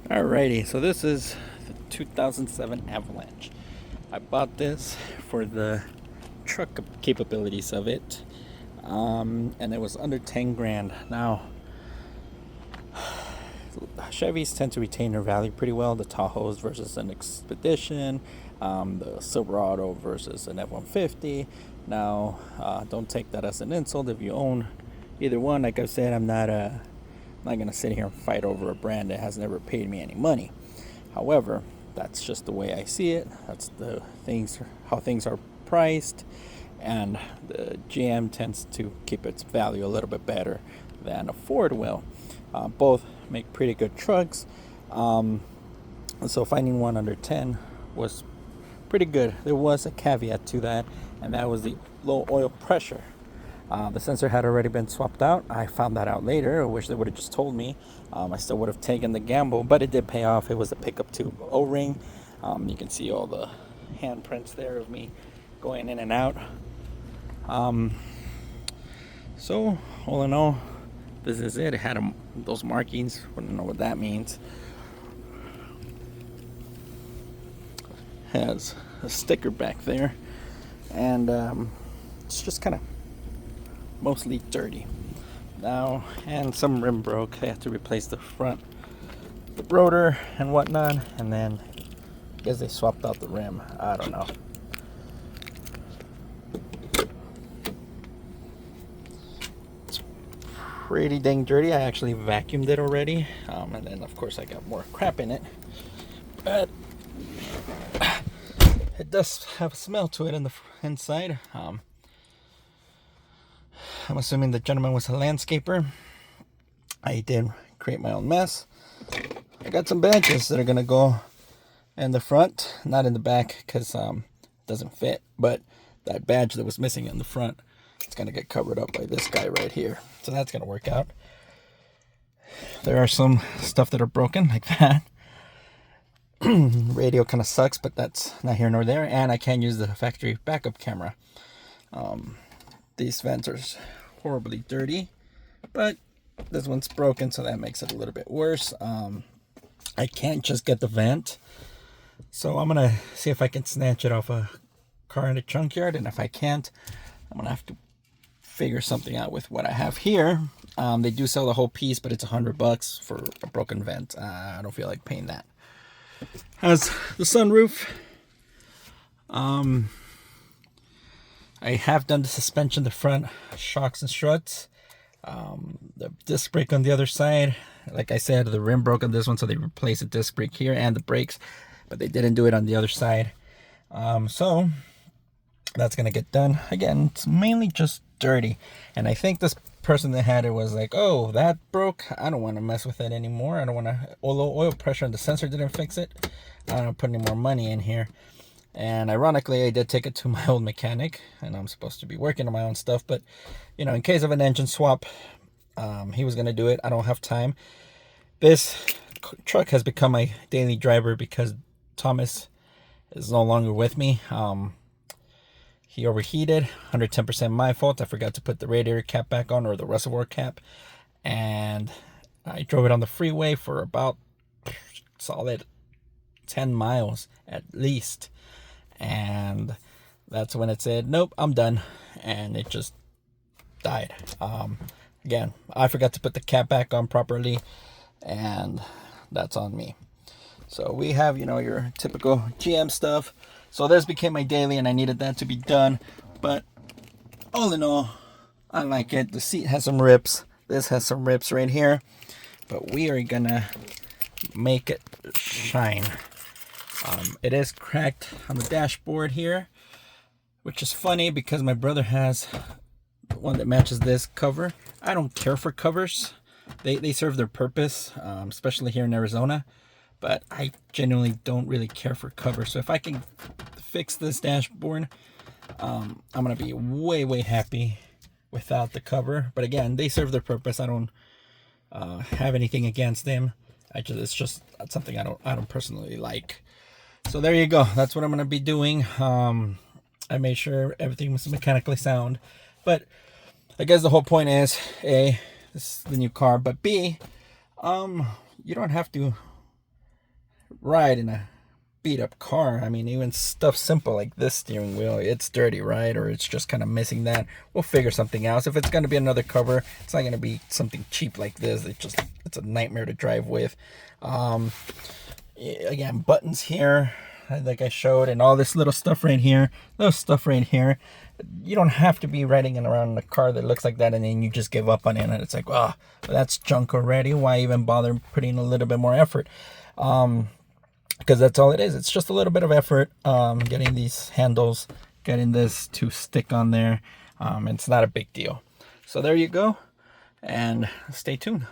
Alrighty, so this is the 2007 Avalanche. I bought this for the truck capabilities of it, and it was under 10 grand. Now, Chevys tend to retain their value pretty well. The Tahoes versus an Expedition, the Silverado versus an F-150. Now, don't take that as an insult if you own either one. Like I said, I'm not gonna sit here and fight over a brand that has never paid me any money. However, that's just the way I see it. That's how things are priced, and the GM tends to keep its value a little bit better than a Ford will. Both make pretty good trucks, so finding one under 10 was pretty good. There was a caveat to that, and that was the low oil pressure. The sensor had already been swapped out. I found that out later. I wish they would have just told me. I still would have taken the gamble, but it did pay off. It was a pickup tube O-ring. You can see all the handprints there of me going in and out. So all in all, this is it. It had those markings. I don't know what that means. Has a sticker back there, and it's just kind of mostly dirty now, and some rim broke. They had to replace the rotor and whatnot, and then I guess they swapped out the rim. I don't know. It's pretty dang dirty. I actually vacuumed it already, and then of course I got more crap in it, but it does have a smell to it in the inside. I'm assuming the gentleman was a landscaper. I did create my own mess. I got some badges that are gonna go in the front, not in the back, because it doesn't fit. But that badge that was missing in the front, it's gonna get covered up by this guy right here. So that's gonna work out. There are some stuff that are broken, like that. Radio kind of sucks, but that's not here nor there. And I can't use the factory backup camera. These vents are horribly dirty, but this one's broken, so that makes it a little bit worse. I can't just get the vent, so I'm gonna see if I can snatch it off a car in a junkyard, and if I can't, I'm gonna have to figure something out with what I have here. They do sell the whole piece, but it's $100 for a broken vent. I don't feel like paying that. Has the sunroof. I have done the suspension, the front shocks and struts, the disc brake on the other side. Like I said, the rim broke on this one, so they replaced the disc brake here and the brakes, but they didn't do it on the other side. So that's gonna get done. Again, it's mainly just dirty, and I think this person that had it was like, oh, that broke, I don't want to mess with it anymore. I don't want to. Although oil pressure on the sensor didn't fix it, I don't put any more money in here. And ironically, I did take it to my old mechanic, and I'm supposed to be working on my own stuff, but you know, in case of an engine swap, he was gonna do it. I don't have time. This truck has become my daily driver because Thomas is no longer with me. He overheated, 110% my fault. I forgot to put the radiator cap back on, or the reservoir cap, and I drove it on the freeway for about solid 10 miles at least. And that's when it said, nope, I'm done. And it just died. Again, I forgot to put the cap back on properly, and that's on me. So we have, you know, your typical GM stuff. So this became my daily, and I needed that to be done. But all in all, I like it. The seat has some rips. This has some rips right here. But we are gonna make it shine. It is cracked on the dashboard here, which is funny because my brother has one that matches this cover. I don't care for covers. They serve their purpose, especially here in Arizona, but I genuinely don't really care for covers. So if I can fix this dashboard, I'm gonna be way happy without the cover. But again, they serve their purpose. I don't have anything against them. It's just something I don't personally like. So there you go. That's what I'm gonna be doing. I made sure everything was mechanically sound, but I guess the whole point is, A, this is the new car, but B, you don't have to ride in a beat up car. I mean, even stuff simple like this steering wheel, it's dirty, right? Or it's just kind of missing that. We'll figure something out. If it's going to be another cover, it's not going to be something cheap like this. It's a nightmare to drive with. Again, buttons here, like I showed, and all this little stuff right here, little stuff right here. You don't have to be riding around in a car that looks like that and then you just give up on it and it's like, oh, that's junk already. Why even bother putting a little bit more effort? Because that's all it is. It's just a little bit of effort, getting these handles, getting this to stick on there. It's not a big deal. So there you go, and stay tuned.